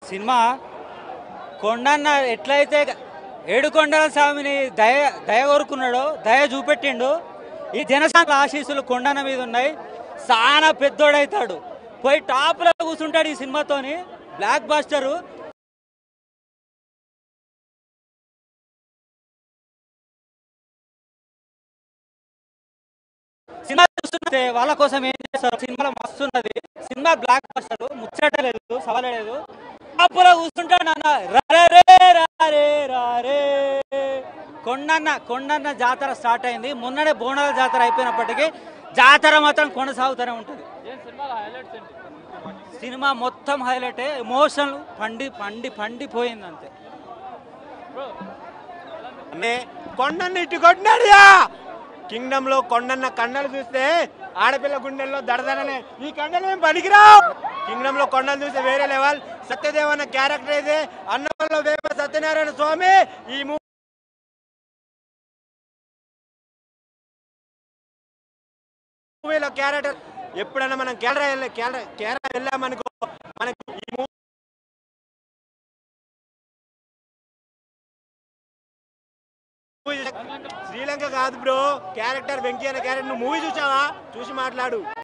Cinema Kondanna ఎట్లయితే ఏడుకొండల స్వామిని దయ కోరుకున్నాడో దయ చూపెట్టిండు. ఈ జనసేన ఆశీస్సులు కొండన్న మీద ఉన్నాయి. చాలా పెద్దోడవుతాడు, పోయి టాప్లో కూర్చుంటాడు. ఈ సినిమాతోని బ్లాక్ బాస్టరు. సినిమా చూస్తుంటే వాళ్ళ కోసం ఏం చేస్తారు, సినిమాలో మస్తున్నది. సినిమా బ్లాక్ బాస్టర్, ముచ్చట లేదు, సవాలే లేదు. టాప్లో కూర్చుంటాడు నాన్న. రారే కొండన్న జాతర స్టార్ట్ అయింది. మొన్ననే బోనాల జాతర అయిపోయినప్పటికీ జాతర మాత్రం కొనసాగుతూనే ఉంటుంది. సినిమా మొత్తం హైలైట్, ఎమోషనల్ పండిపోయింది అంతే. కొండన్న ఇటు కొట్టినాడు. కింగ్డమ్ లో కొండన్న కండలు చూస్తే ఆడపిల్ల గుండెల్లో దడదడనే. ఈ కండలు ఏం పనికిరావు. కింగ్డమ్ లో కొండలు చూస్తే వేరే లెవెల్. సత్యదేవ్ అన్న క్యారెక్టర్ అయితే అన్నవరంలో వేమ సత్యనారాయణ స్వామి ఈ మూవీలో క్యారెక్టర్. ఎప్పుడైనా మనం కేరళ వెళ్ళామనుకో, మనకి ఈ మూవీ శ్రీలంక కాదు బ్రో. క్యారెక్టర్ వెంకీ అనే క్యారెక్టర్ నువ్వు మూవీ చూసావా? చూసి మాట్లాడు.